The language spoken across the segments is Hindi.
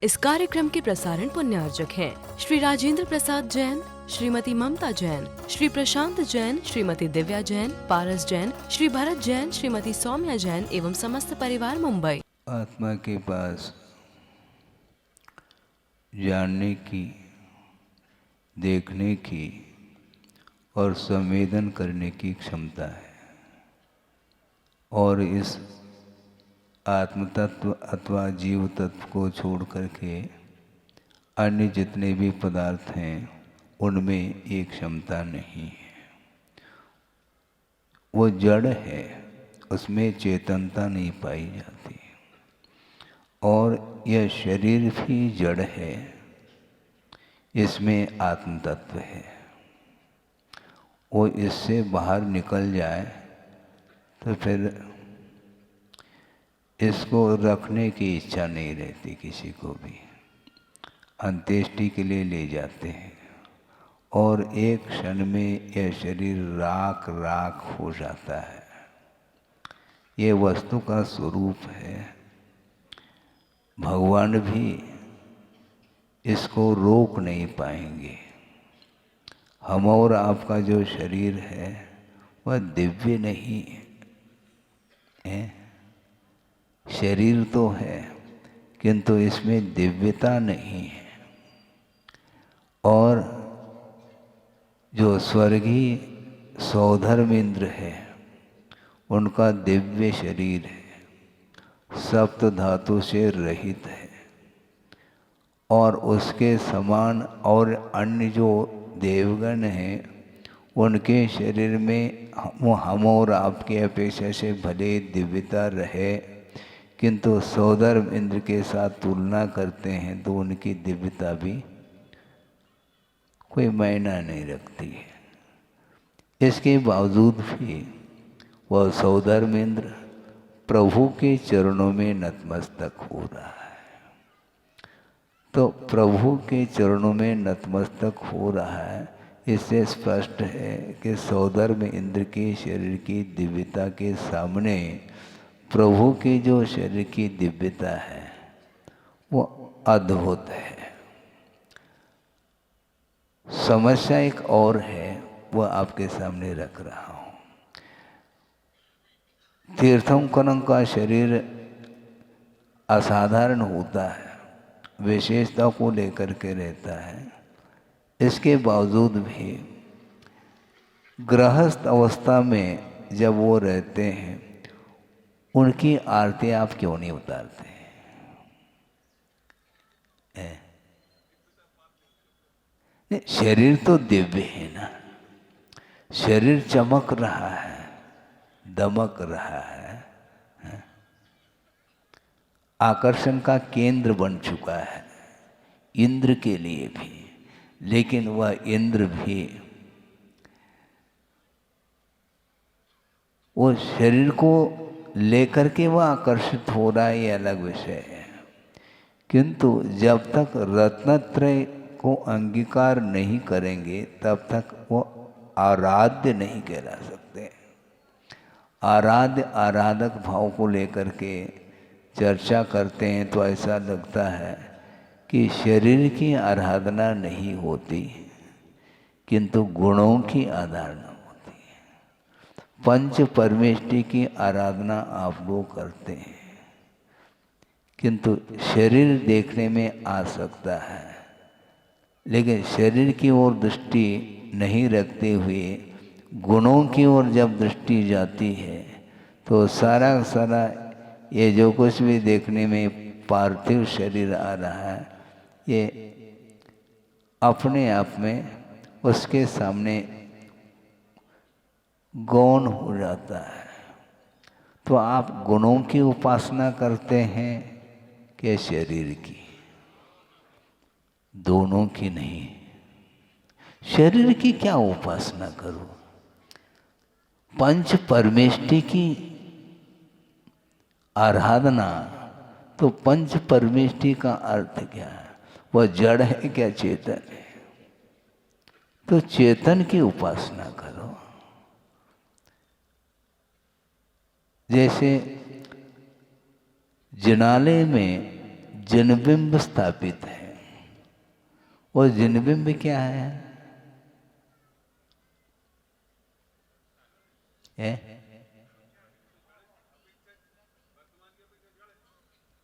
इस कार्यक्रम के प्रसारण पुण्यार्जक हैं श्री राजेंद्र प्रसाद जैन, श्रीमती ममता जैन, श्री प्रशांत जैन, श्रीमती दिव्या जैन, पारस जैन, श्री भरत जैन, श्रीमती सौम्या जैन एवं समस्त परिवार मुंबई। आत्मा के पास जानने की, देखने की और संवेदन करने की क्षमता है और इस आत्म तत्व अथवा जीव तत्व को छोड़ करके अन्य जितने भी पदार्थ हैं उनमें ये क्षमता नहीं है। वो जड़ है, उसमें चेतनता नहीं पाई जाती और यह शरीर भी जड़ है, इसमें आत्म तत्व है। वो इससे बाहर निकल जाए तो फिर इसको रखने की इच्छा नहीं रहती किसी को भी। अंत्येष्टि के लिए ले जाते हैं और एक क्षण में यह शरीर राख राख हो जाता है। ये वस्तु का स्वरूप है। भगवान भी इसको रोक नहीं पाएंगे। हम और आपका जो शरीर है वह दिव्य नहीं है। शरीर तो है किंतु इसमें दिव्यता नहीं है। और जो स्वर्गीय सौधर्म इंद्र है उनका दिव्य शरीर है, सप्त धातु से रहित है और उसके समान और अन्य जो देवगण हैं उनके शरीर में हम और आपकी अपेक्षा से भले दिव्यता रहे किंतु सौधर्म इंद्र के साथ तुलना करते हैं तो उनकी दिव्यता भी कोई मायना नहीं रखती है। इसके बावजूद भी वह सौधर्म इंद्र प्रभु के चरणों में नतमस्तक हो रहा है। तो प्रभु के चरणों में नतमस्तक हो रहा है, इससे स्पष्ट है कि सौधर्म इंद्र के शरीर की दिव्यता के सामने प्रभु के जो शरीर की दिव्यता है वो अद्भुत है। समस्या एक और है, वह आपके सामने रख रहा हूँ। तीर्थंकरों का शरीर असाधारण होता है, विशेषता को लेकर के रहता है। इसके बावजूद भी गृहस्थ अवस्था में जब वो रहते हैं उनकी आरती आप क्यों नहीं उतारते हैं? शरीर तो दिव्य है ना, शरीर चमक रहा है, दमक रहा है, आकर्षण का केंद्र बन चुका है इंद्र के लिए भी। लेकिन वह इंद्र भी वो शरीर को लेकर के वह आकर्षित हो रहा है, ये अलग विषय है। किंतु जब तक रत्नत्रय को अंगीकार नहीं करेंगे तब तक वो आराध्य नहीं कहला सकते। आराध्य आराधक भाव को लेकर के चर्चा करते हैं तो ऐसा लगता है कि शरीर की आराधना नहीं होती किंतु गुणों की आराधना होती है। पंच परमेष्टि की आराधना आप लोग करते हैं किंतु शरीर देखने में आ सकता है, लेकिन शरीर की ओर दृष्टि नहीं रखते हुए गुणों की ओर जब दृष्टि जाती है तो सारा सारा ये जो कुछ भी देखने में पार्थिव शरीर आ रहा है ये अपने आप में उसके सामने गौण हो जाता है। तो आप गुणों की उपासना करते हैं कि शरीर की? दोनों की नहीं। शरीर की क्या उपासना करो? पंच परमेष्टि की आराधना। तो पंच परमेष्टि का अर्थ क्या है? वह जड़ है क्या चेतन है? तो चेतन की उपासना करो। जैसे जिनालय में जिनबिंब स्थापित है। और जिनबिंब क्या है?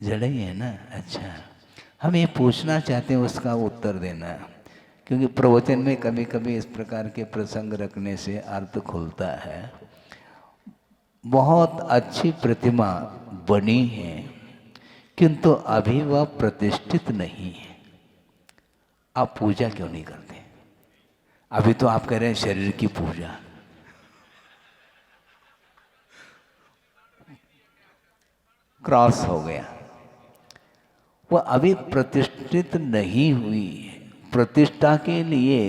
जड़ ही है ना। अच्छा, हम ये पूछना चाहते हैं, उसका उत्तर देना है, क्योंकि प्रवचन में कभी कभी इस प्रकार के प्रसंग रखने से अर्थ खुलता है। बहुत अच्छी प्रतिमा बनी है, किंतु अभी वह प्रतिष्ठित नहीं है। आप पूजा क्यों नहीं करते? अभी तो आप कह रहे हैं शरीर की पूजा। क्रॉस हो गया। वह अभी प्रतिष्ठित नहीं हुई है। प्रतिष्ठा के लिए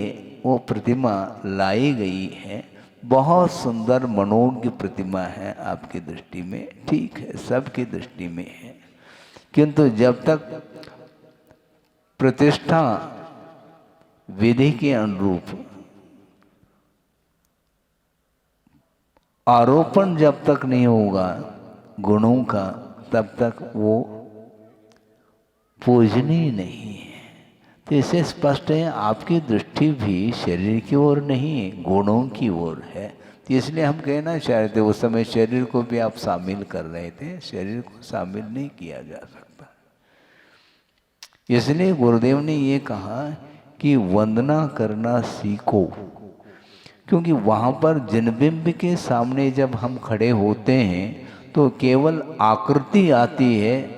वो प्रतिमा लाई गई है। बहुत सुंदर मनोज्ञ प्रतिमा है आपकी दृष्टि में, ठीक है, सबकी दृष्टि में है, किंतु जब तक प्रतिष्ठा विधि के अनुरूप आरोपण जब तक नहीं होगा गुणों का, तब तक वो पूजनीय नहीं है। तो इससे स्पष्ट है आपकी दृष्टि भी शरीर की ओर नहीं, गुणों की ओर है। तो इसलिए हम कहना चाहते थे, उस समय शरीर को भी आप शामिल कर रहे थे, शरीर को शामिल नहीं किया जा सकता। इसलिए गुरुदेव ने ये कहा कि वंदना करना सीखो, क्योंकि वहाँ पर जिनबिंब के सामने जब हम खड़े होते हैं तो केवल आकृति आती है।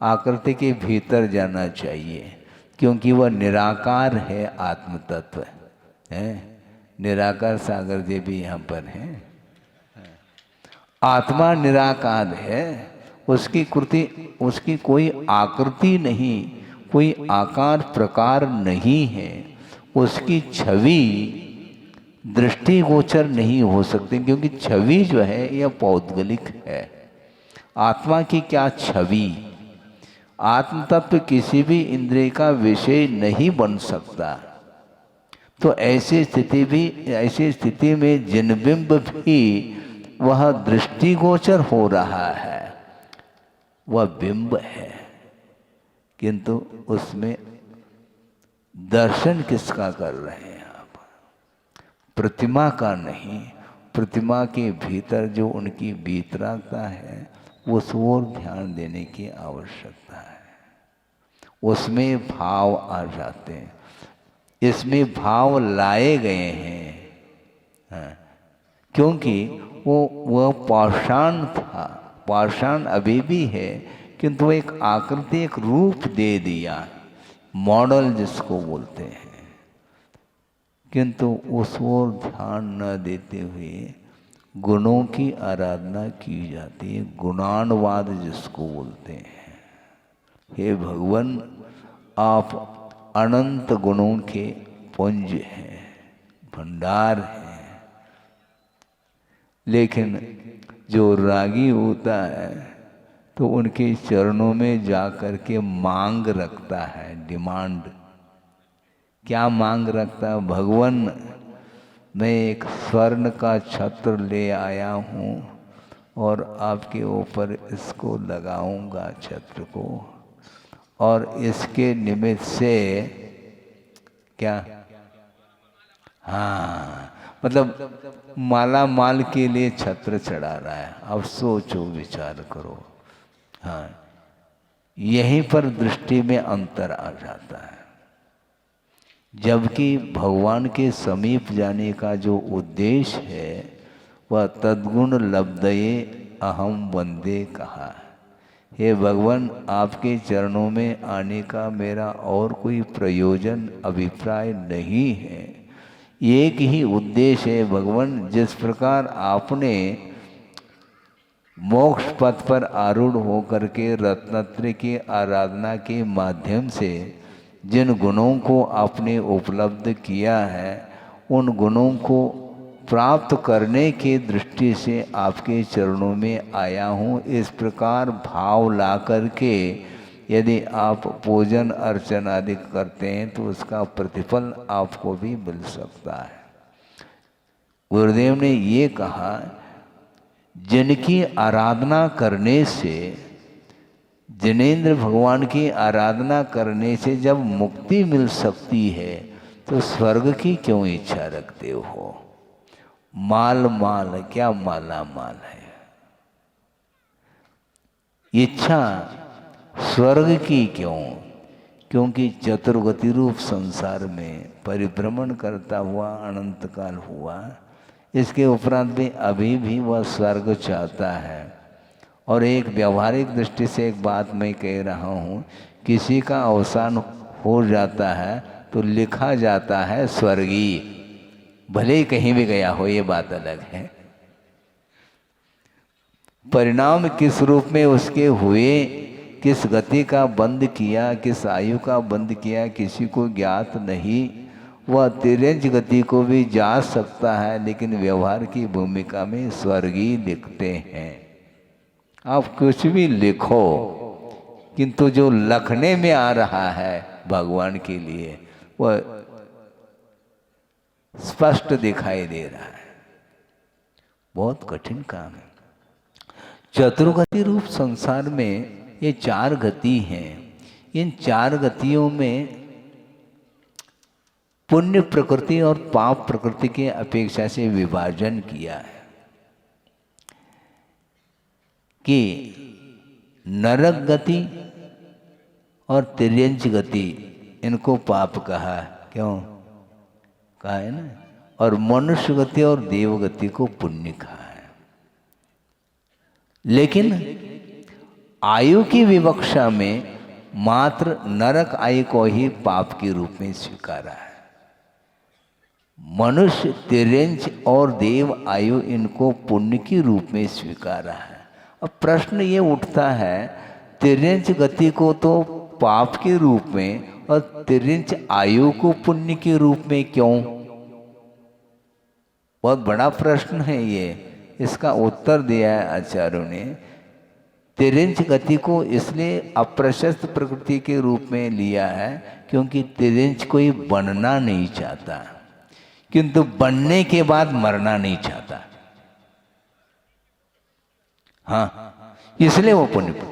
आकृति के भीतर जाना चाहिए, क्योंकि वह निराकार है, आत्म तत्व है। निराकार सागर जी भी यहाँ पर हैं। आत्मा निराकार है, उसकी कृति, उसकी कोई आकृति नहीं, कोई आकार प्रकार नहीं है, उसकी छवि दृष्टिगोचर नहीं हो सकती, क्योंकि छवि जो है यह पौद्गलिक है। आत्मा की क्या छवि? आत्म तत्व किसी भी इंद्रिय का विषय नहीं बन सकता। तो ऐसी स्थिति में जिनबिंब भी वह दृष्टिगोचर हो रहा है, वह बिंब है, किंतु उसमें दर्शन किसका कर रहे हैं आप? प्रतिमा का नहीं। प्रतिमा के भीतर जो उनकी वीतरागता है, उस ओर ध्यान देने की आवश्यकता है। उसमें भाव आ जाते हैं, इसमें भाव लाए गए हैं। हाँ, क्योंकि वह पाषाण था, पाषाण अभी भी है, किंतु एक आकृति, एक रूप दे दिया, मॉडल जिसको बोलते हैं, किंतु उस ओर ध्यान न देते हुए गुणों की आराधना की जाती है, गुणानुवाद जिसको बोलते हैं। हे भगवान, आप अनंत गुणों के पुंज हैं, भंडार हैं, लेकिन जो रागी होता है तो उनके चरणों में जाकर के मांग रखता है, डिमांड। क्या मांग रखता है? भगवान, मैं एक स्वर्ण का छत्र ले आया हूँ और आपके ऊपर इसको लगाऊंगा, छत्र को, और इसके निमित्त से क्या, हाँ, मतलब माला माल के लिए छत्र चढ़ा रहा है। अब सोचो, विचार करो। हाँ, यहीं पर दृष्टि में अंतर आ जाता है। जबकि भगवान के समीप जाने का जो उद्देश्य है वह तद्गुण लब्धये अहम वंदे कहा। हे भगवान, आपके चरणों में आने का मेरा और कोई प्रयोजन, अभिप्राय नहीं है। एक ही उद्देश्य है भगवान, जिस प्रकार आपने मोक्ष पथ पर आरूढ़ होकर के रत्नत्रय की आराधना के माध्यम से जिन गुणों को आपने उपलब्ध किया है, उन गुणों को प्राप्त करने की दृष्टि से आपके चरणों में आया हूँ। इस प्रकार भाव ला करके यदि आप पूजन अर्चन आदि करते हैं तो उसका प्रतिफल आपको भी मिल सकता है। गुरुदेव ने ये कहा, जिनकी आराधना करने से जिनेंद्र भगवान की आराधना करने से जब मुक्ति मिल सकती है तो स्वर्ग की क्यों इच्छा रखते हो? माल माल क्या माला माल है। इच्छा स्वर्ग की क्यों? क्योंकि चतुर्गति रूप संसार में परिभ्रमण करता हुआ अनंत काल हुआ, इसके उपरांत भी अभी भी वह स्वर्ग चाहता है। और एक व्यवहारिक दृष्टि से एक बात मैं कह रहा हूँ, किसी का अवसान हो जाता है तो लिखा जाता है स्वर्गीय, भले ही कहीं भी गया हो, ये बात अलग है। परिणाम किस रूप में उसके हुए, किस गति का बंद किया, किस आयु का बंद किया, किसी को ज्ञात नहीं। वह तिर्यंच गति को भी जा सकता है, लेकिन व्यवहार की भूमिका में स्वर्गीय लिखते हैं। आप कुछ भी लिखो, किंतु जो लखने में आ रहा है भगवान के लिए वह स्पष्ट दिखाई दे रहा है। बहुत कठिन काम है। चतुर्गति रूप संसार में ये चार गति हैं। इन चार गतियों में पुण्य प्रकृति और पाप प्रकृति के अपेक्षा से विभाजन किया है कि नरक गति और तिर्यंच गति इनको पाप कहा। क्यों कहा है ना? और मनुष्य गति और देव गति को पुण्य कहा है। लेकिन आयु की विवक्षा में मात्र नरक आयु को ही पाप के रूप में स्वीकारा है। मनुष्य, तिर्यंच और देव आयु इनको पुण्य के रूप में स्वीकारा है। अब प्रश्न ये उठता है, तिर्यंच गति को तो पाप के रूप में और तिर्यंच आयु को पुण्य के रूप में क्यों? बहुत बड़ा प्रश्न है ये। इसका उत्तर दिया है आचार्यों ने। तिर्यंच गति को इसलिए अप्रशस्त प्रकृति के रूप में लिया है क्योंकि तिर्यंच कोई बनना नहीं चाहता, किंतु बनने के बाद मरना नहीं चाहता। हाँ, इसलिए वो पुण्य।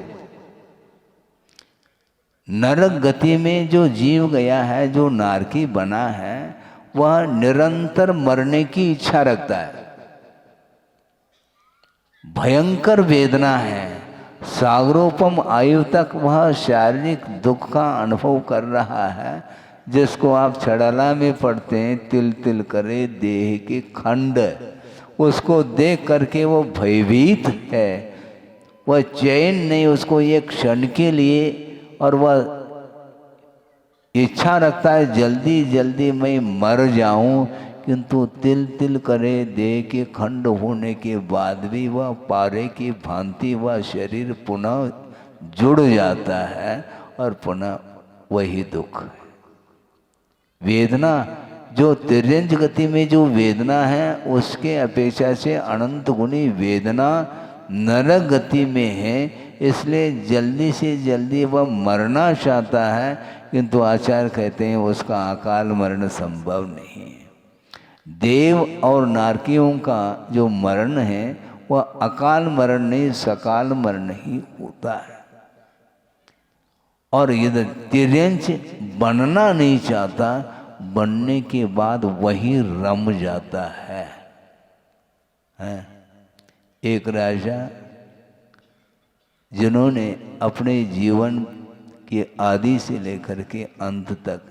नरक गति में जो जीव गया है, जो नारकी बना है, वह निरंतर मरने की इच्छा रखता है। भयंकर वेदना है। सागरोपम आयु तक वह शारीरिक दुख का अनुभव कर रहा है, जिसको आप छड़ाला में पढ़ते हैं, तिल तिल करे देह के खंड। उसको देख करके वो भयभीत है, वह चैन नहीं उसको एक क्षण के लिए, और वह इच्छा रखता है जल्दी जल्दी मैं मर जाऊं। किंतु तिल तिल करे देह के खंड होने के बाद भी वह पारे की भांति वह शरीर पुनः जुड़ जाता है और पुनः वही दुख। वेदना जो तिर्यंच गति में जो वेदना है, उसके अपेक्षा से अनंत गुनी वेदना नरक गति में है। इसलिए जल्दी से जल्दी वह मरना चाहता है, किंतु आचार्य कहते हैं उसका अकाल मरण संभव नहीं है। देव और नारकियों का जो मरण है वह अकाल मरण नहीं, सकाल मरण ही होता है। और यदि तिर्यंच बनना नहीं चाहता, बनने के बाद वही रम जाता है। एक राजा जिन्होंने अपने जीवन के आदि से लेकर के अंत तक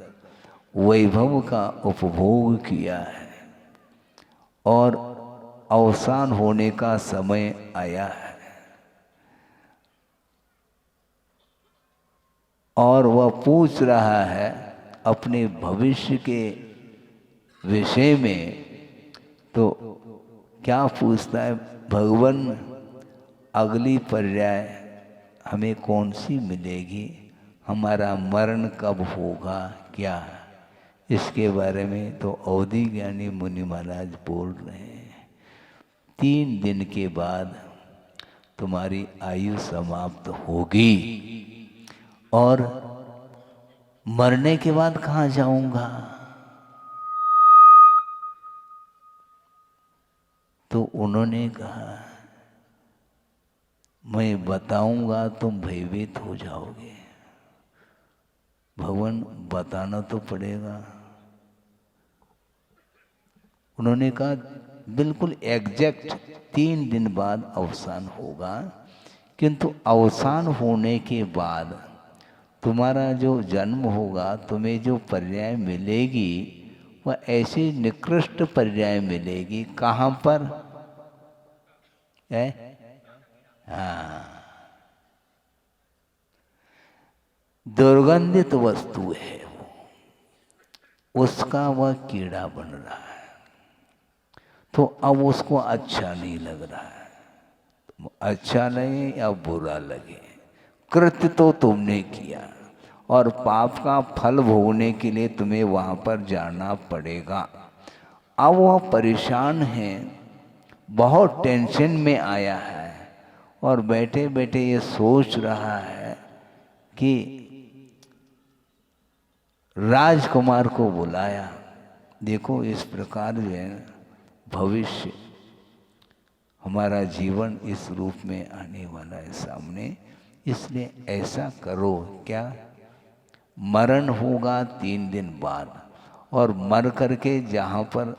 वैभव का उपभोग किया है और अवसान होने का समय आया है, और वह पूछ रहा है अपने भविष्य के विषय में। तो क्या पूछता है? भगवान अगली पर्याय हमें कौन सी मिलेगी, हमारा मरण कब होगा, क्या? इसके बारे में तो अवधि ज्ञानी मुनि महाराज बोल रहे हैं, 3 दिन के बाद तुम्हारी आयु समाप्त होगी। और मरने के बाद कहाँ जाऊंगा? तो उन्होंने कहा मैं बताऊंगा तुम भयभीत हो जाओगे। भगवान बताना तो पड़ेगा। उन्होंने कहा बिल्कुल एग्जैक्ट 3 दिन बाद अवसान होगा, किंतु अवसान होने के बाद तुम्हारा जो जन्म होगा, तुम्हें जो पर्याय मिलेगी वह ऐसी निकृष्ट पर्याय मिलेगी। कहाँ पर है? हाँ, दुर्गंधित वस्तु है वो, उसका वह कीड़ा बन रहा है, तो अब उसको अच्छा नहीं लग रहा है। अच्छा लगे या बुरा लगे, कृत्य तो तुमने किया और पाप का फल भोगने के लिए तुम्हें वहां पर जाना पड़ेगा। अब वह परेशान है, बहुत टेंशन में आया है और बैठे बैठे ये सोच रहा है कि राजकुमार को बुलाया, देखो इस प्रकार जो है भविष्य हमारा जीवन इस रूप में आने वाला है सामने, इसलिए ऐसा करो। क्या? मरण होगा 3 दिन बाद, और मर करके जहाँ पर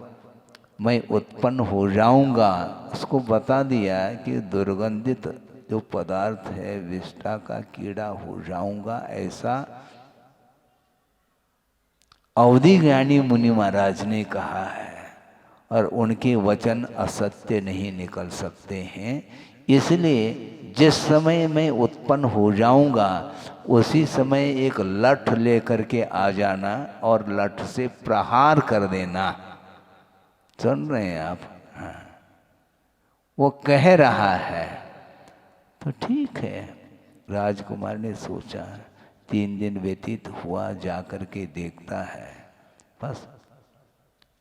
मैं उत्पन्न हो जाऊंगा उसको बता दिया कि दुर्गंधित जो पदार्थ है विष्ठा का कीड़ा हो जाऊंगा। ऐसा अवधि ज्ञानी मुनि महाराज ने कहा है और उनके वचन असत्य नहीं निकल सकते हैं। इसलिए जिस समय मैं उत्पन्न हो जाऊंगा उसी समय एक लठ लेकर के आ जाना और लठ से प्रहार कर देना। सुन रहे हैं आप? हाँ, वो कह रहा है। तो ठीक है, राजकुमार ने सोचा 3 दिन व्यतीत हुआ, जा कर के देखता है। बस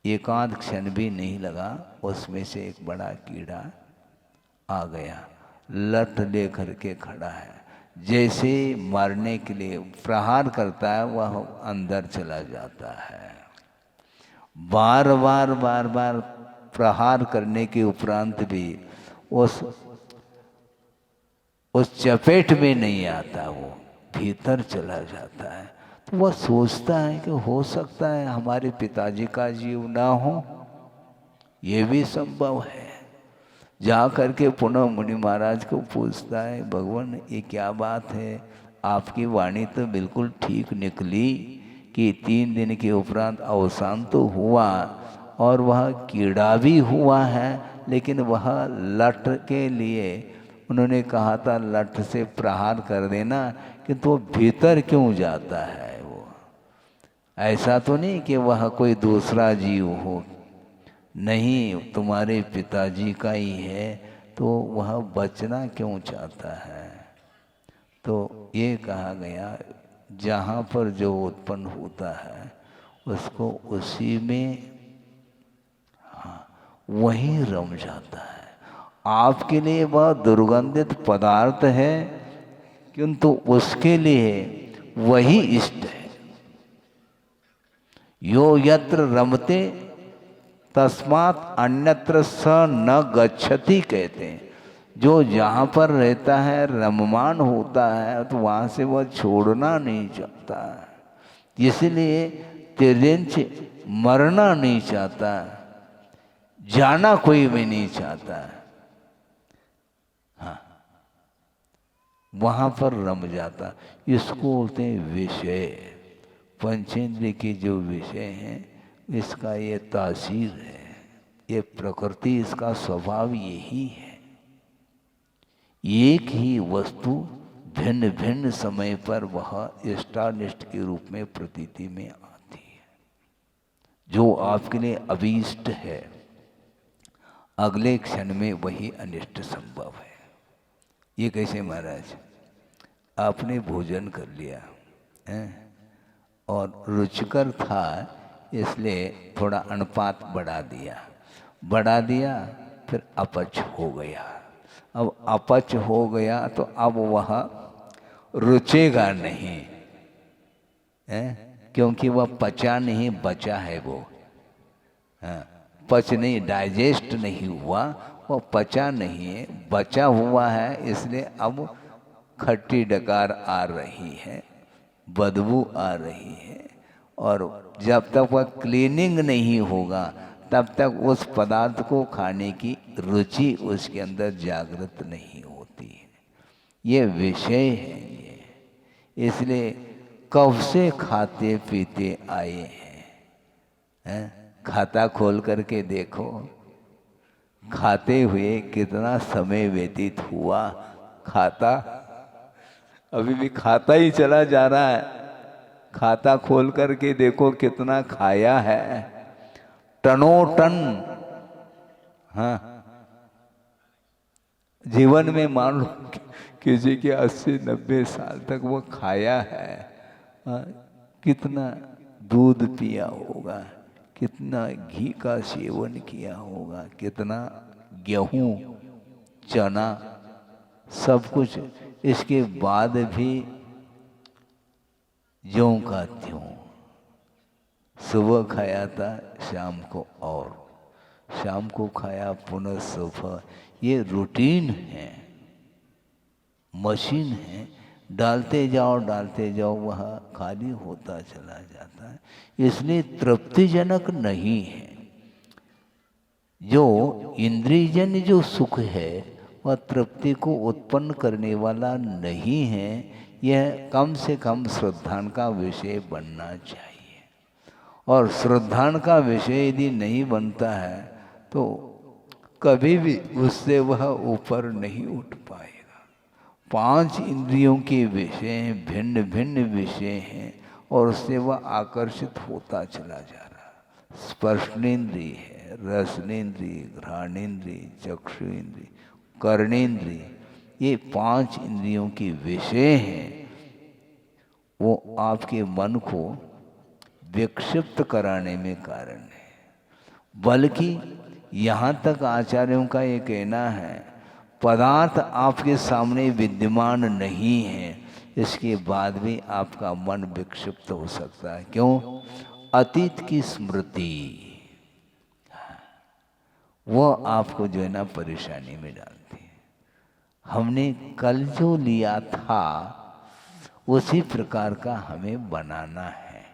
एकांत क्षण भी नहीं लगा, उसमें से एक बड़ा कीड़ा आ गया, लठ ले करके खड़ा है। जैसे मारने के लिए प्रहार करता है वह अंदर चला जाता है। बार बार प्रहार करने के उपरांत भी उस चपेट में नहीं आता, वो भीतर चला जाता है। तो वह सोचता है कि हो सकता है हमारे पिताजी का जीव ना हो, ये भी संभव है। जा करके पुनः मुनि महाराज को पूछता है, भगवान ये क्या बात है? आपकी वाणी तो बिल्कुल ठीक निकली कि 3 दिन के उपरांत अवसान तो हुआ और वह कीड़ा भी हुआ है, लेकिन वह लठ के लिए उन्होंने कहा था लठ से प्रहार कर देना, किंतु वो भीतर क्यों जाता है? वो ऐसा तो नहीं कि वह कोई दूसरा जीव हो, नहीं, तुम्हारे पिताजी का ही है, तो वह बचना क्यों चाहता है? तो ये कहा गया जहाँ पर जो उत्पन्न होता है उसको उसी में, हाँ, वहीं रम जाता है। आपके लिए वह दुर्गंधित पदार्थ है, किंतु उसके लिए वही इष्ट है। यो यत्र रमते तस्मात् अन्यत्र स न गच्छति कहते हैं। जो जहाँ पर रहता है रममान होता है तो वहाँ से वह छोड़ना नहीं चाहता है। इसलिए तिर्यंच मरना नहीं चाहता, जाना कोई भी नहीं चाहता। हाँ, वहाँ पर रम जाता। इसको बोलते हैं विषय। पंचेंद्रिय के जो विषय हैं इसका ये तासीर है, ये प्रकृति, इसका स्वभाव यही है। एक ही वस्तु भिन्न भिन्न समय पर वह इष्टानिष्ट के रूप में प्रतीति में आती है। जो आपके लिए अभीष्ट है अगले क्षण में वही अनिष्ट संभव है। ये कैसे महाराज? आपने भोजन कर लिया है और रुचिकर था इसलिए थोड़ा अनुपात बढ़ा दिया, फिर अपच हो गया। अब अपच हो गया तो अब वह रुचेगा नहीं है, क्योंकि वह पचा नहीं, बचा है वो। हाँ, पच नहीं, डाइजेस्ट नहीं हुआ, वो पचा नहीं है, बचा हुआ है, इसलिए अब खट्टी डकार आ रही है, बदबू आ रही है। और जब तक वह क्लीनिंग नहीं होगा तब तक उस पदार्थ को खाने की रुचि उसके अंदर जागृत नहीं होती है। ये विषय है ये, इसलिए कब से खाते पीते आए हैं? खाता खोल करके देखो, खाते हुए कितना समय व्यतीत हुआ। खाता अभी भी खाता ही चला जा रहा है। खाता खोल करके देखो कितना खाया है, टनों टन। हाँ, जीवन में मान लो किसी के 80-90 साल तक वो खाया है। हाँ, कितना दूध पिया होगा, कितना घी का सेवन किया होगा, कितना गेहूं, चना, सब कुछ। इसके बाद भी ज्यों का त्यों, सुबह खाया था, शाम को और शाम को खाया, पुनः सुबह। ये रूटीन है, मशीन है, डालते जाओ वह खाली होता चला जाता है। इसलिए तृप्तिजनक नहीं है। जो इंद्रियजन्य जो सुख है वह तृप्ति को उत्पन्न करने वाला नहीं है। यह कम से कम श्रद्धान का विषय बनना चाहिए, और श्रद्धान का विषय यदि नहीं बनता है तो कभी भी उससे वह ऊपर नहीं उठ पाएगा। 5 इंद्रियों के विषय हैं, भिन्न भिन्न विषय हैं, और उससे वह आकर्षित होता चला जा रहा है। स्पर्शनेन्द्रिय है, रसनेन्द्रिय, घ्राणेन्द्रिय, चक्षुरेन्द्रिय, कर्णेन्द्रिय, ये 5 इंद्रियों के विषय हैं। वो आपके मन को विक्षिप्त कराने में कारण है। बल्कि यहाँ तक आचार्यों का ये कहना है, पदार्थ आपके सामने विद्यमान नहीं है, इसके बाद भी आपका मन विक्षिप्त हो सकता है। क्यों? अतीत की स्मृति वो आपको जो है ना परेशानी में डालती है। हमने कल जो लिया था उसी प्रकार का हमें बनाना है।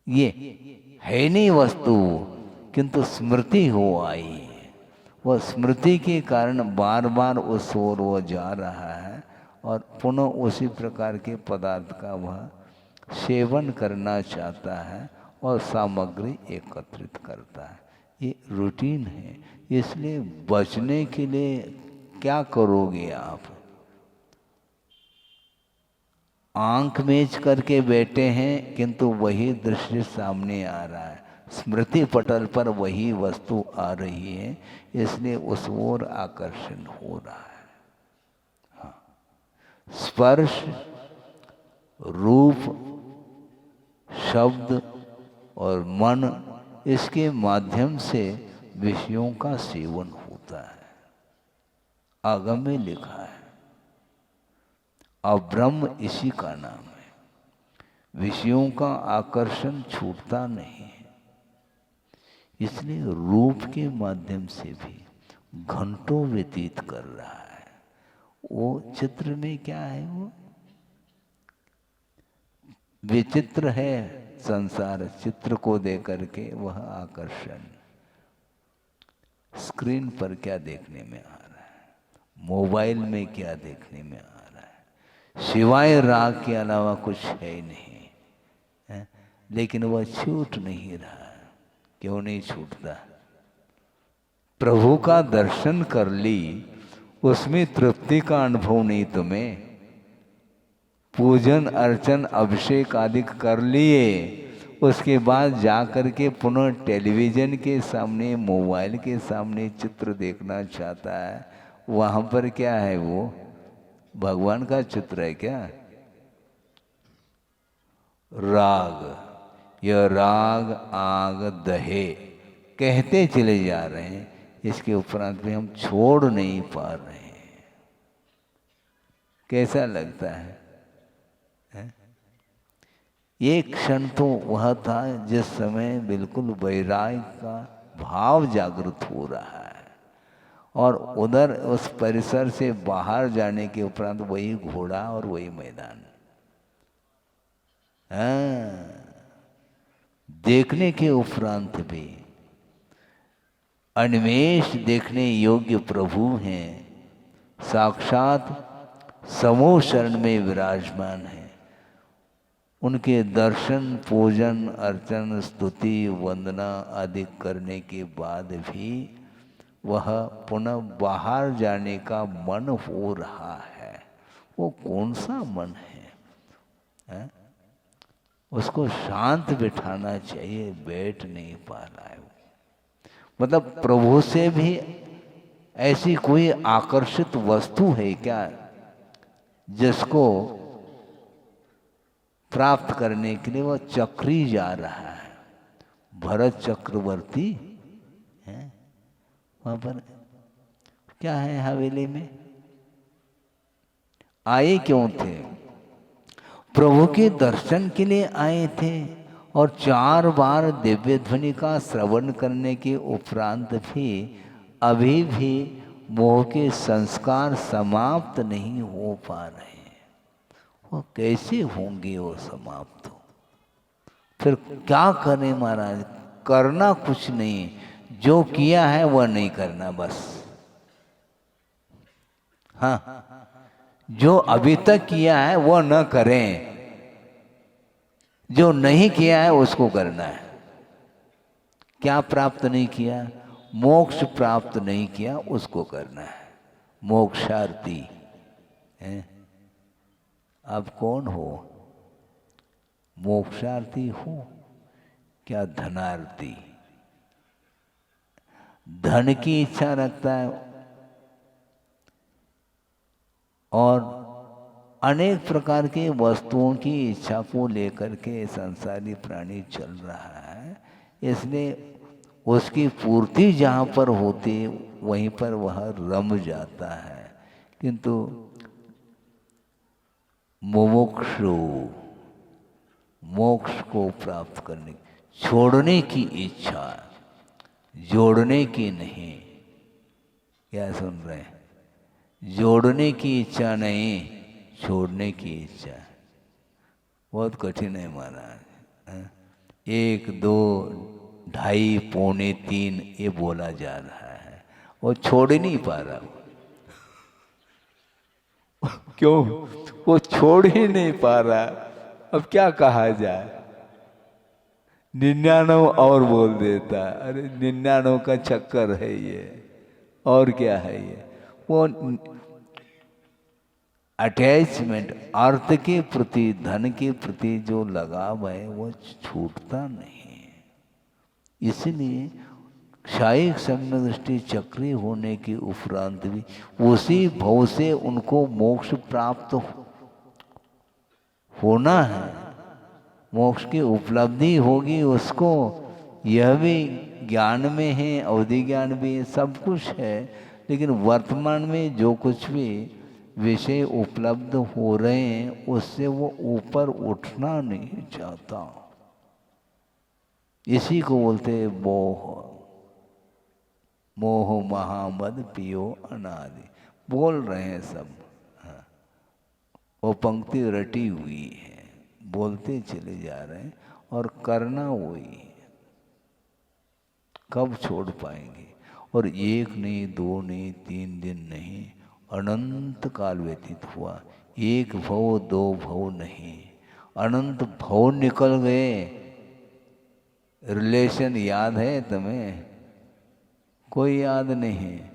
ये है नहीं वस्तु, किंतु स्मृति हो आई। वह स्मृति के कारण बार बार उस ओर वो जा रहा है, और पुनः उसी प्रकार के पदार्थ का वह सेवन करना चाहता है और सामग्री एकत्रित करता है। ये रूटीन है। इसलिए बचने के लिए क्या करोगे आप? आंख मेज करके बैठे हैं, किंतु वही दृश्य सामने आ रहा है, स्मृति पटल पर वही वस्तु आ रही है, इसलिए उस ओर आकर्षण हो रहा है। हाँ, स्पर्श, रूप, शब्द और मन, इसके माध्यम से विषयों का सेवन होता है। आगम में लिखा है, अब्रह्म इसी का नाम है। विषयों का आकर्षण छूटता नहीं है। इसलिए रूप के माध्यम से भी घंटों व्यतीत कर रहा है। वो चित्र में क्या है? वो विचित्र है संसार, चित्र को देख करके वह आकर्षण। स्क्रीन पर क्या देखने में आ रहा है, मोबाइल में क्या देखने में आ रहा है, सिवाय राग के अलावा कुछ है ही नहीं है? लेकिन वह छूट नहीं रहा। क्यों नहीं छूटता? प्रभु का दर्शन कर ली, उसमें तृप्ति का अनुभव नहीं तुम्हें। पूजन अर्चन अभिषेक आदि कर लिए, उसके बाद जा कर के पुनः टेलीविजन के सामने, मोबाइल के सामने चित्र देखना चाहता है। वहाँ पर क्या है? वो भगवान का चित्र है क्या? राग, यह राग आग दहे कहते चले जा रहे हैं, इसके उपरांत भी हम छोड़ नहीं पा रहे हैं। कैसा लगता है? एक क्षण तो वह था जिस समय बिल्कुल वैराग्य का भाव जागृत हो रहा है। और उधर उस परिसर से बाहर जाने के उपरांत वही घोड़ा और वही मैदान। हाँ, देखने के उपरांत भी अन्वेष देखने योग्य प्रभु हैं, साक्षात समूह शरण में विराजमान है। उनके दर्शन, पूजन, अर्चन, स्तुति, वंदना आदि करने के बाद भी वह पुनः बाहर जाने का मन हो रहा है। वो कौन सा मन है? उसको शांत बिठाना चाहिए, बैठ नहीं पा रहा है वो। मतलब प्रभु से भी ऐसी कोई आकर्षित वस्तु है क्या जिसको प्राप्त करने के लिए वह चक्री जा रहा है? भरत चक्रवर्ती है वहां पर, क्या है हवेली में? आए क्यों थे? प्रभु के दर्शन के लिए आए थे। और 4 बार दिव्य ध्वनि का श्रवण करने के उपरांत भी अभी भी मोह के संस्कार समाप्त नहीं हो पा रहे हैं। वो कैसे होंगे वो समाप्त? फिर क्या करें महाराज? करना कुछ नहीं, जो किया है वह नहीं करना बस। हाँ, जो अभी तक किया है वह न करें, जो नहीं किया है उसको करना है। क्या प्राप्त नहीं किया? मोक्ष प्राप्त नहीं किया, उसको करना है। मोक्षार्थी है। आप कौन हो? मोक्षार्थी हो क्या धनार्थी? धन की इच्छा रखता है और अनेक प्रकार के वस्तुओं की इच्छा को लेकर के संसारी प्राणी चल रहा है। इसलिए उसकी पूर्ति जहाँ पर होती वहीं पर वह रम जाता है। किंतु मुमुक्षु मोक्ष को प्राप्त करने, छोड़ने की इच्छा, जोड़ने की नहीं। क्या सुन रहे हैं? जोड़ने की इच्छा नहीं, छोड़ने की इच्छा। बहुत कठिन है महाराज। 1, 2, 2.5, पौने 3 ये बोला जा रहा है, वो छोड़ ही नहीं पा रहा। क्यों? वो छोड़ ही नहीं पा रहा। अब क्या कहा जाए? 99 और बोल देता। अरे 99 का चक्कर है ये, और क्या है ये? वो अटैचमेंट, अर्थ के प्रति, धन के प्रति जो लगाव है वो छूटता नहीं। इसलिए क्षायिक सम्यक दृष्टि चक्री होने के उपरांत भी उसी भव से उनको मोक्ष प्राप्त होना है। मोक्ष की उपलब्धि होगी उसको। यह भी ज्ञान में है, अवधि ज्ञान भी है, सब कुछ है। लेकिन वर्तमान में जो कुछ भी विषय उपलब्ध हो रहे हैं उससे वो ऊपर उठना नहीं चाहता। इसी को बोलते मोह। मोह महामद पियो अनादि बोल रहे हैं सब। हाँ, वो पंक्ति रटी हुई है, बोलते चले जा रहे हैं और करना वही है। कब छोड़ पाएंगे? और 1 नहीं, 2 नहीं, 3 दिन नहीं, अनंत काल व्यतीत हुआ। 1 भव 2 भव नहीं, अनंत भव निकल गए। रिलेशन याद है तुम्हें? कोई याद नहीं है।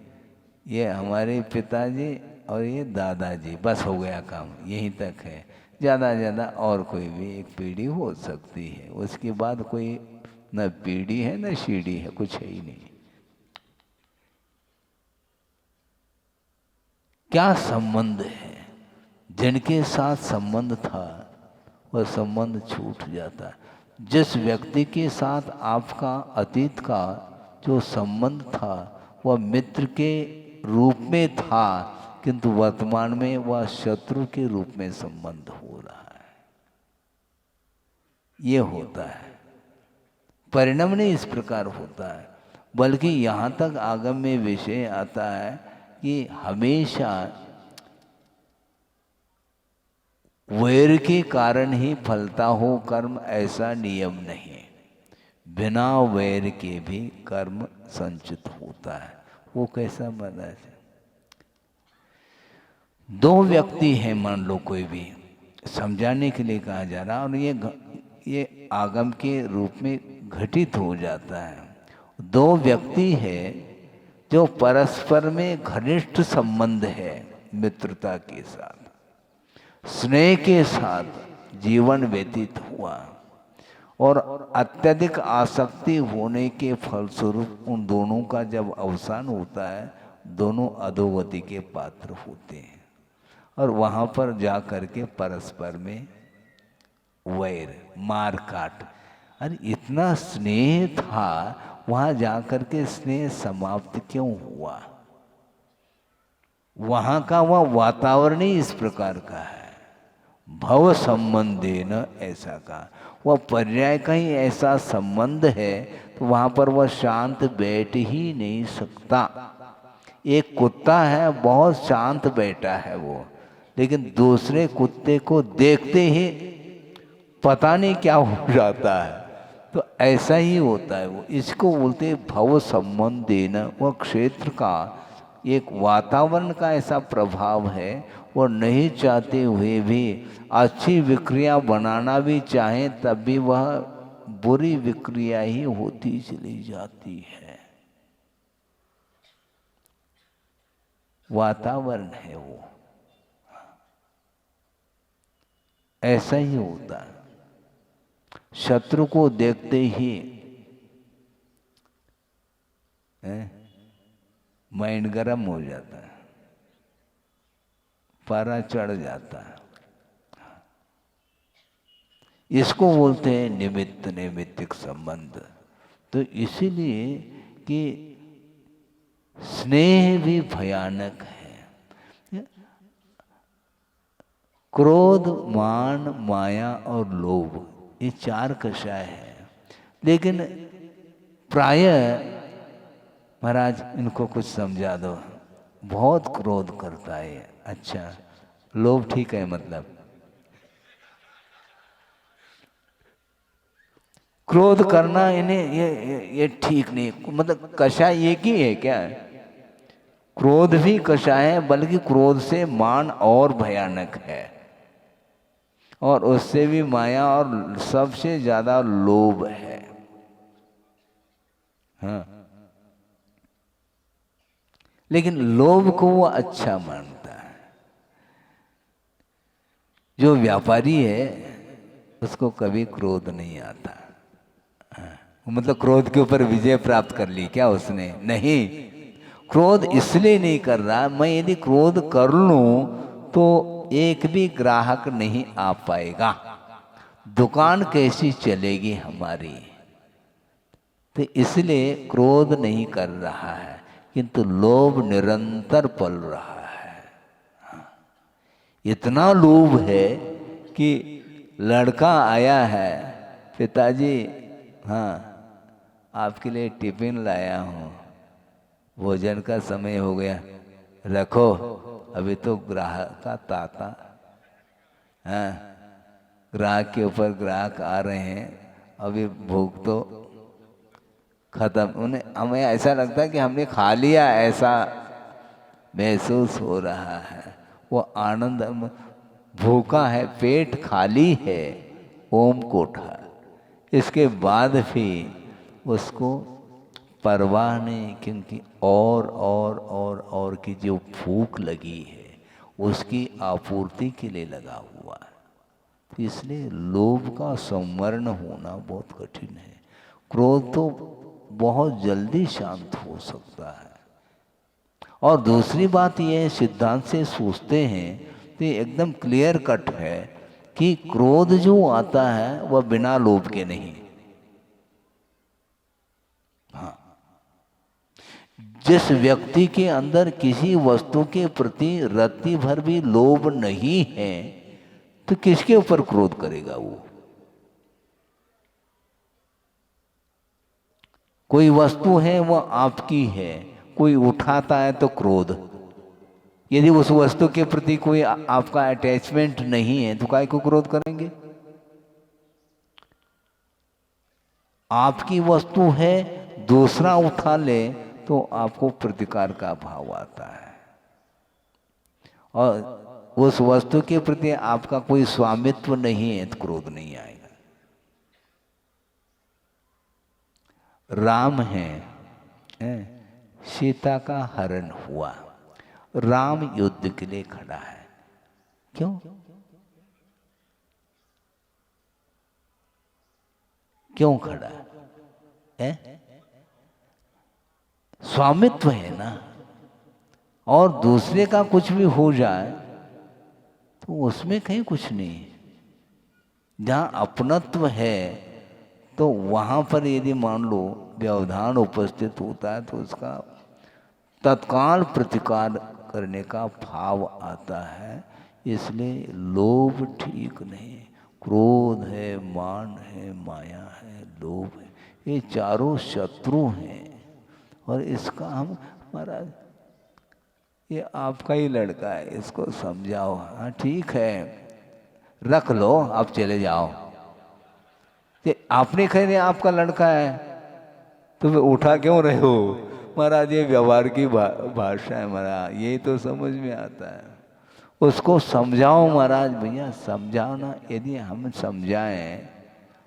ये हमारे पिताजी और ये दादाजी, बस हो गया काम, यहीं तक है। ज़्यादा ज़्यादा और कोई भी एक पीढ़ी हो सकती है, उसके बाद कोई न पीढ़ी है न सीढ़ी है, कुछ है ही नहीं। क्या संबंध है? जिनके साथ संबंध था वह संबंध छूट जाता। जिस व्यक्ति के साथ आपका अतीत का जो संबंध था वह मित्र के रूप में था, किंतु वर्तमान में वह शत्रु के रूप में संबंध हो रहा है। ये होता है। परिणाम नहीं इस प्रकार होता है। बल्कि यहाँ तक आगम में विषय आता है कि हमेशा वैर के कारण ही फलता हो कर्म, ऐसा नियम नहीं। बिना वैर के भी कर्म संचित होता है। वो कैसा बना है? दो व्यक्ति हैं मान लो, कोई भी, समझाने के लिए कहा जा रहा, और ये आगम के रूप में घटित हो जाता है। दो व्यक्ति है जो परस्पर में घनिष्ठ संबंध है, मित्रता के साथ, स्नेह के साथ जीवन व्यतीत हुआ, और अत्यधिक आसक्ति होने के फलस्वरूप उन दोनों का जब अवसान होता है, दोनों अधोगति के पात्र होते हैं, और वहाँ पर जा कर के परस्पर में वैर, मार काट। अरे इतना स्नेह था, वहाँ जा कर के स्नेह समाप्त क्यों हुआ? वहाँ का वह वातावरण ही इस प्रकार का है। भव संबंधे न, ऐसा का वह पर्याय का ही ऐसा संबंध है, तो वहाँ पर वह शांत बैठ ही नहीं सकता। एक कुत्ता है, बहुत शांत बैठा है वो, लेकिन दूसरे कुत्ते को देखते ही पता नहीं क्या हो जाता है। तो ऐसा ही होता है वो। इसको बोलते भव संबंधे न, वह क्षेत्र का एक वातावरण का ऐसा प्रभाव है, वो नहीं चाहते हुए भी अच्छी विक्रिया बनाना भी चाहें तब भी वह बुरी विक्रिया ही होती चली जाती है। वातावरण है वो, ऐसा ही होता है। शत्रु को देखते ही माइंड गर्म हो जाता है, पारा चढ़ जाता है। इसको बोलते हैं निमित्त नैमित्तिक संबंध। तो इसीलिए कि स्नेह भी भयानक है। क्रोध, मान, माया और लोभ, ये चार कषाय है। लेकिन प्रायः महाराज इनको कुछ समझा दो, बहुत क्रोध करता है। अच्छा, लोभ ठीक है, मतलब क्रोध करना इन्हें ये ठीक नहीं, मतलब कषाय एक ही है क्या? क्रोध भी कषाय है, बल्कि क्रोध से मान और भयानक है, और उससे भी माया, और सबसे ज्यादा लोभ है। हाँ, लेकिन लोभ को वो अच्छा मानता है। जो व्यापारी है उसको कभी क्रोध नहीं आता। मतलब क्रोध के ऊपर विजय प्राप्त कर ली क्या उसने? नहीं, क्रोध इसलिए नहीं कर रहा, मैं यदि क्रोध कर लूं तो एक भी ग्राहक नहीं आ पाएगा, दुकान कैसी चलेगी हमारी। तो इसलिए क्रोध नहीं कर रहा है, किंतु लोभ निरंतर पल रहा है। इतना लोभ है कि लड़का आया है, पिताजी हाँ आपके लिए टिफिन लाया हूँ, भोजन का समय हो गया, रखो, अभी तो ग्राहक का ताता, हाँ ग्राहक के ऊपर ग्राहक आ रहे हैं, अभी भूख तो खत्म। उन्हें हमें ऐसा लगता है कि हमने खा लिया, ऐसा महसूस हो रहा है। वो आनंद, भूखा है, पेट खाली है, ओम कोठा, इसके बाद भी उसको परवाह नहीं, क्योंकि और की जो भूख लगी है उसकी आपूर्ति के लिए लगा हुआ है। तो इसलिए लोभ का संवरण होना बहुत कठिन है। क्रोध तो बहुत जल्दी शांत हो सकता है। और दूसरी बात यह सिद्धांत से सोचते हैं तो एकदम क्लियर कट है कि क्रोध जो आता है वह बिना लोभ के नहीं। हाँ, जिस व्यक्ति के अंदर किसी वस्तु के प्रति रत्ती भर भी लोभ नहीं है तो किसके ऊपर क्रोध करेगा वो? कोई वस्तु है वो आपकी है, कोई उठाता है तो क्रोध। यदि उस वस्तु के प्रति कोई आपका अटैचमेंट नहीं है तो काय को क्रोध करेंगे? आपकी वस्तु है, दूसरा उठा ले तो आपको प्रतिकार का भाव आता है, और उस वस्तु के प्रति आपका कोई स्वामित्व नहीं है तो क्रोध नहीं आएगा। राम है, सीता का हरण हुआ, राम युद्ध के लिए खड़ा है। क्यों? क्यों खड़ा है? स्वामित्व है ना। और दूसरे का कुछ भी हो जाए तो उसमें कहीं कुछ नहीं। जहां अपनत्व है तो वहां पर यदि मान लो व्यवधान उपस्थित होता है तो उसका तत्काल प्रतिकार करने का भाव आता है। इसलिए लोभ ठीक नहीं। क्रोध है, मान है, माया है, लोभ है, ये चारों शत्रु हैं। और इसका हम, महाराज ये आपका ही लड़का है, इसको समझाओ। हाँ ठीक है, रख लो, आप चले जाओ। ये आपने कह दिया आपका लड़का है तो फिर उठा क्यों रहे हो? महाराज ये व्यवहार की भाषा है महाराज, ये तो समझ में आता है। उसको समझाओ महाराज, भैया समझाओ ना। यदि हम समझाएं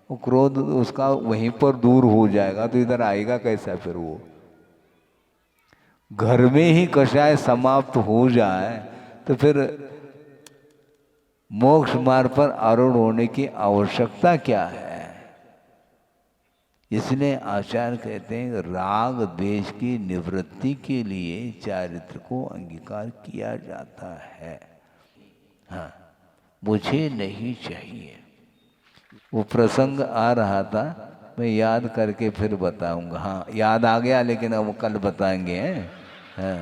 वो क्रोध उसका वहीं पर दूर हो जाएगा तो इधर आएगा कैसा? फिर वो घर में ही कषाय समाप्त हो जाए तो फिर मोक्ष मार्ग पर आरूढ़ होने की आवश्यकता क्या है? इसलिए आचार्य कहते हैं राग द्वेष की निवृत्ति के लिए चारित्र को अंगीकार किया जाता है। हाँ, मुझे नहीं चाहिए। वो प्रसंग आ रहा था, मैं याद करके फिर बताऊंगा। हाँ याद आ गया, लेकिन अब कल बताएंगे। हाँ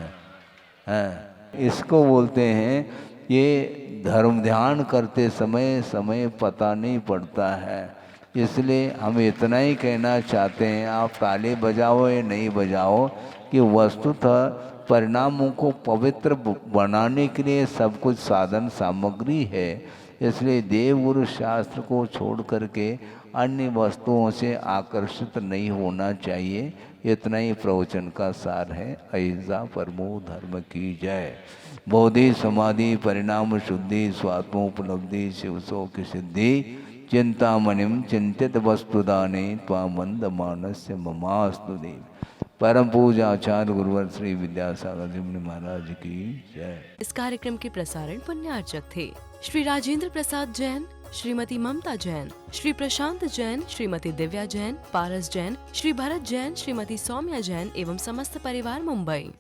हाँ, इसको बोलते हैं, ये धर्म ध्यान करते समय समय पता नहीं पड़ता है। इसलिए हम इतना ही कहना चाहते हैं, आप ताली बजाओ या नहीं बजाओ, कि वस्तुतः परिणामों को पवित्र बनाने के लिए सब कुछ साधन सामग्री है। इसलिए देवगुरु शास्त्र को छोड़ करके अन्य वस्तुओं से आकर्षित नहीं होना चाहिए। इतना ही प्रवचन का सार है। अहिंसा परमो धर्म की जय। बोधि समाधि परिणाम शुद्धि स्वात्मोपलब्धि शिवसो की सिद्धि चिंतामणिम चिंतित वस्तुदाने त्वामंद मानस्य ममास्तु देव। परम पूजा आचार्य गुरुवर श्री विद्यासागर जी महाराज की जय। इस कार्यक्रम के प्रसारण पुण्यार्चक थे श्री राजेंद्र प्रसाद जैन, श्रीमती ममता जैन, श्री प्रशांत जैन, श्रीमती दिव्या जैन, पारस जैन, श्री भरत जैन, श्रीमती सौम्या जैन एवं समस्त परिवार, मुंबई।